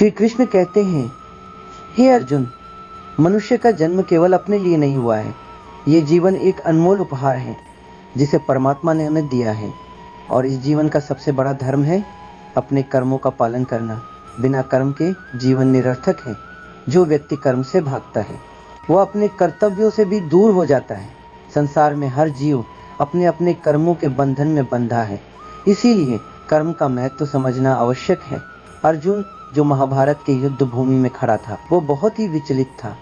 श्री कृष्ण कहते हैं, हे अर्जुन, मनुष्य का जन्म केवल अपने लिए नहीं हुआ है। ये जीवन एक अनमोल उपहार है जिसे परमात्मा ने हमें दिया है, और इस जीवन का सबसे बड़ा धर्म है अपने कर्मों का पालन करना। बिना कर्म के जीवन निरर्थक है। जो व्यक्ति कर्म से भागता है वह अपने कर्तव्यों से भी दूर हो जाता है। संसार में हर जीव अपने अपने कर्मों के बंधन में बंधा है, इसीलिए कर्म का महत्व समझना आवश्यक है। अर्जुन, जो महाभारत के युद्ध भूमि में खड़ा था, वो बहुत ही विचलित था।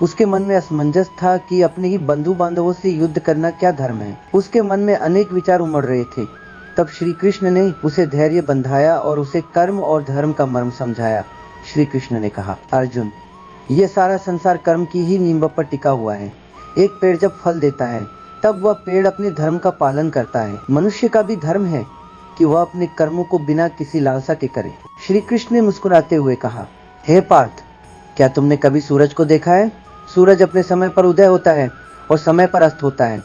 उसके मन में असमंजस था कि अपने ही बंधु बांधवों से युद्ध करना क्या धर्म है। उसके मन में अनेक विचार उमड़ रहे थे। तब श्री कृष्ण ने उसे धैर्य बंधाया और उसे कर्म और धर्म का मर्म समझाया। श्री कृष्ण ने कहा, अर्जुन, यह सारा संसार कर्म की ही नींव पर टिका हुआ है। एक पेड़ जब फल देता है तब वह पेड़ अपने धर्म का पालन करता है। मनुष्य का भी धर्म है कि वह अपने कर्मों को बिना किसी लालसा के करे। श्री कृष्ण ने मुस्कुराते हुए कहा, हे पार्थ, क्या तुमने कभी सूरज को देखा है? सूरज अपने समय पर उदय होता है और समय पर अस्त होता है।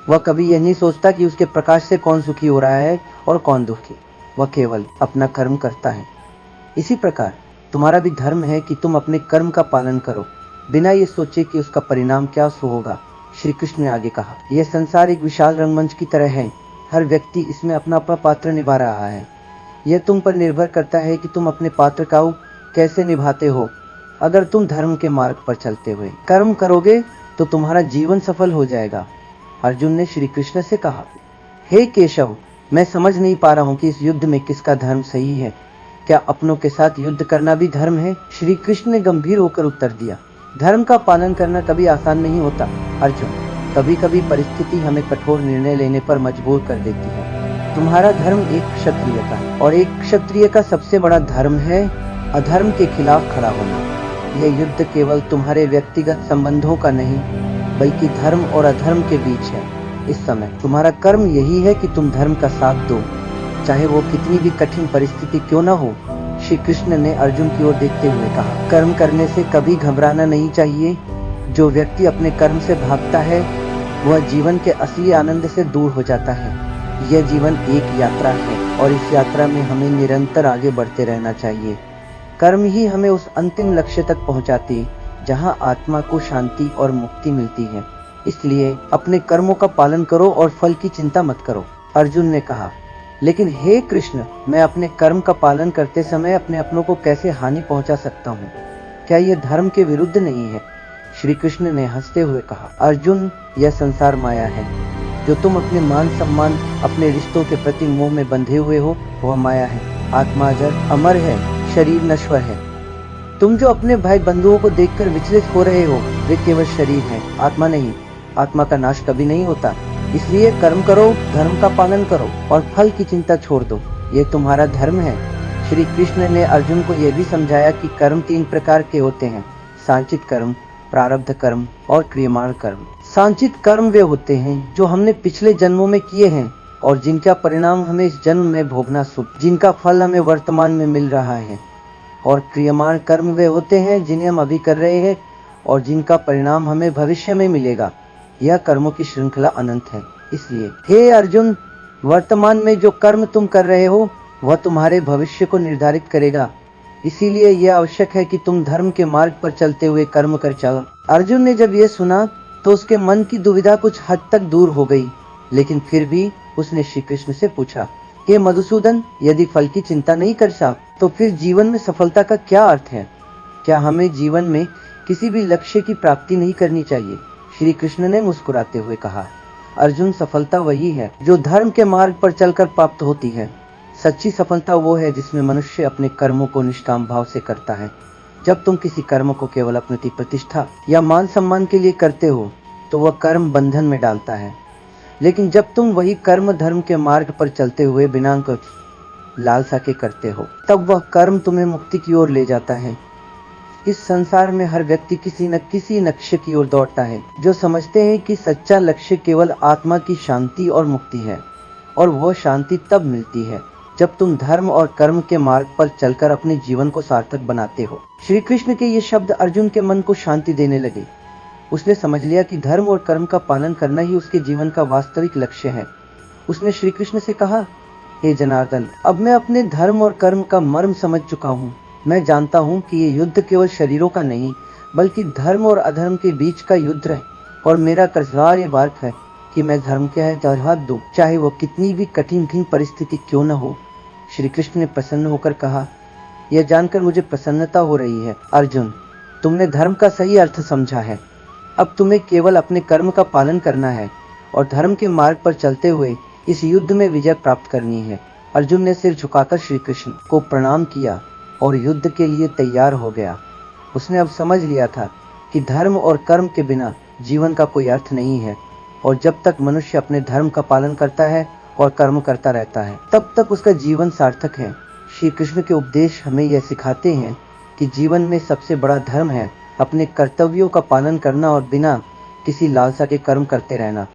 वह कभी यह नहीं सोचता कि उसके प्रकाश से कौन सुखी हो रहा है और कौन दुखी। वह केवल अपना कर्म करता है। इसी प्रकार तुम्हारा भी धर्म है कि तुम अपने कर्म का पालन करो, बिना ये सोचे कि उसका परिणाम क्या होगा। श्री कृष्ण ने आगे कहा, यह संसार एक विशाल रंगमंच की तरह है। हर व्यक्ति इसमें अपना अपना पात्र निभा रहा है। यह तुम पर निर्भर करता है कि तुम अपने पात्र का कैसे निभाते हो। अगर तुम धर्म के मार्ग पर चलते हुए कर्म करोगे तो तुम्हारा जीवन सफल हो जाएगा। अर्जुन ने श्री कृष्ण से कहा, हे केशव, मैं समझ नहीं पा रहा हूँ कि इस युद्ध में किसका धर्म सही है। क्या अपनों के साथ युद्ध करना भी धर्म है? श्री कृष्ण ने गंभीर होकर उत्तर दिया, धर्म का पालन करना कभी आसान नहीं होता अर्जुन। कभी कभी परिस्थिति हमें कठोर निर्णय लेने पर मजबूर कर देती है। तुम्हारा धर्म एक क्षत्रिय का है, और एक क्षत्रिय का सबसे बड़ा धर्म है अधर्म के खिलाफ खड़ा होना। यह युद्ध केवल तुम्हारे व्यक्तिगत संबंधों का नहीं, बल्कि धर्म और अधर्म के बीच है। इस समय तुम्हारा कर्म यही है कि तुम धर्म का साथ दो, चाहे वो कितनी भी कठिन परिस्थिति क्यों न हो। श्री कृष्ण ने अर्जुन की ओर देखते हुए कहा, कर्म करने से कभी घबराना नहीं चाहिए। जो व्यक्ति अपने कर्म से भागता है वह जीवन के असली आनंद से दूर हो जाता है। यह जीवन एक यात्रा है और इस यात्रा में हमें निरंतर आगे बढ़ते रहना चाहिए। कर्म ही हमें उस अंतिम लक्ष्य तक पहुंचाती है जहां आत्मा को शांति और मुक्ति मिलती है। इसलिए अपने कर्मों का पालन करो और फल की चिंता मत करो। अर्जुन ने कहा, लेकिन हे कृष्ण, मैं अपने कर्म का पालन करते समय अपने अपनों को कैसे हानि पहुंचा सकता हूँ? क्या यह धर्म के विरुद्ध नहीं है? श्री कृष्ण ने हंसते हुए कहा, अर्जुन, यह संसार माया है। जो तुम अपने मान सम्मान, अपने रिश्तों के प्रति मोह में बंधे हुए हो, वह माया है। आत्मा अजर अमर है, शरीर नश्वर है। तुम जो अपने भाई बंधुओं को देखकर विचलित हो रहे हो, वे केवल शरीर हैं, आत्मा नहीं। आत्मा का नाश कभी नहीं होता। इसलिए कर्म करो, धर्म का पालन करो और फल की चिंता छोड़ दो। ये तुम्हारा धर्म है। श्री कृष्ण ने अर्जुन को यह भी समझाया कि कर्म 3 प्रकार के होते हैं, सांचित कर्म, प्रारब्ध कर्म और क्रियमाण कर्म। सांचित कर्म वे होते हैं जो हमने पिछले जन्मों में किए हैं और जिनका परिणाम हमें इस जन्म में भोगना सुख, जिनका फल हमें वर्तमान में मिल रहा है। और क्रियमाण कर्म वे होते हैं जिन्हें हम अभी कर रहे हैं और जिनका परिणाम हमें भविष्य में मिलेगा। यह कर्मों की श्रृंखला अनंत है। इसलिए हे अर्जुन, वर्तमान में जो कर्म तुम कर रहे हो वह तुम्हारे भविष्य को निर्धारित करेगा। इसीलिए यह आवश्यक है कि तुम धर्म के मार्ग पर चलते हुए कर्म कर चलो। अर्जुन ने जब यह सुना तो उसके मन की दुविधा कुछ हद तक दूर हो गई, लेकिन फिर भी उसने श्री कृष्ण से पूछा, हे मधुसूदन, यदि फल की चिंता नहीं कर सकते तो फिर जीवन में सफलता का क्या अर्थ है? क्या हमें जीवन में किसी भी लक्ष्य की प्राप्ति नहीं करनी चाहिए? श्री कृष्ण ने मुस्कुराते हुए कहा, अर्जुन, सफलता वही है जो धर्म के मार्ग पर चलकर प्राप्त होती है। सच्ची सफलता वो है जिसमें मनुष्य अपने कर्मों को निष्काम भाव से करता है। जब तुम किसी कर्म को केवल अपनी प्रतिष्ठा या मान सम्मान के लिए करते हो तो वह कर्म बंधन में डालता है। लेकिन जब तुम वही कर्म धर्म के मार्ग पर चलते हुए बिना कुछ लालसा के करते हो, तब वह कर्म तुम्हें मुक्ति की ओर ले जाता है। इस संसार में हर व्यक्ति किसी न किसी लक्ष्य की ओर दौड़ता है। जो समझते हैं कि सच्चा लक्ष्य केवल आत्मा की शांति और मुक्ति है, और वह शांति तब मिलती है जब तुम धर्म और कर्म के मार्ग पर चलकर अपने जीवन को सार्थक बनाते हो। श्री कृष्ण के ये शब्द अर्जुन के मन को शांति देने लगे। उसने समझ लिया कि धर्म और कर्म का पालन करना ही उसके जीवन का वास्तविक लक्ष्य है। उसने श्री कृष्ण से कहा, हे जनार्दन, अब मैं अपने धर्म और कर्म का मर्म समझ चुका हूँ। मैं जानता हूँ कि ये युद्ध केवल शरीरों का नहीं, बल्कि धर्म और अधर्म के बीच का युद्ध है। और मेरा किरदार ये बात है कि मैं धर्म के सरहद दूं, चाहे वो कितनी भी कठिन परिस्थिति क्यों न हो। श्री कृष्ण ने प्रसन्न होकर कहा, यह जानकर मुझे प्रसन्नता हो रही है अर्जुन, तुमने धर्म का सही अर्थ समझा है। अब तुम्हें केवल अपने कर्म का पालन करना है और धर्म के मार्ग पर चलते हुए इस युद्ध में विजय प्राप्त करनी है। अर्जुन ने सिर झुकाकर श्री कृष्ण को प्रणाम किया और युद्ध के लिए तैयार हो गया। उसने अब समझ लिया था कि धर्म और कर्म के बिना जीवन का कोई अर्थ नहीं है, और जब तक मनुष्य अपने धर्म का पालन करता है और कर्म करता रहता है, तब तक उसका जीवन सार्थक है। श्री कृष्ण के उपदेश हमें यह सिखाते हैं कि जीवन में सबसे बड़ा धर्म है अपने कर्तव्यों का पालन करना और बिना किसी लालसा के कर्म करते रहना।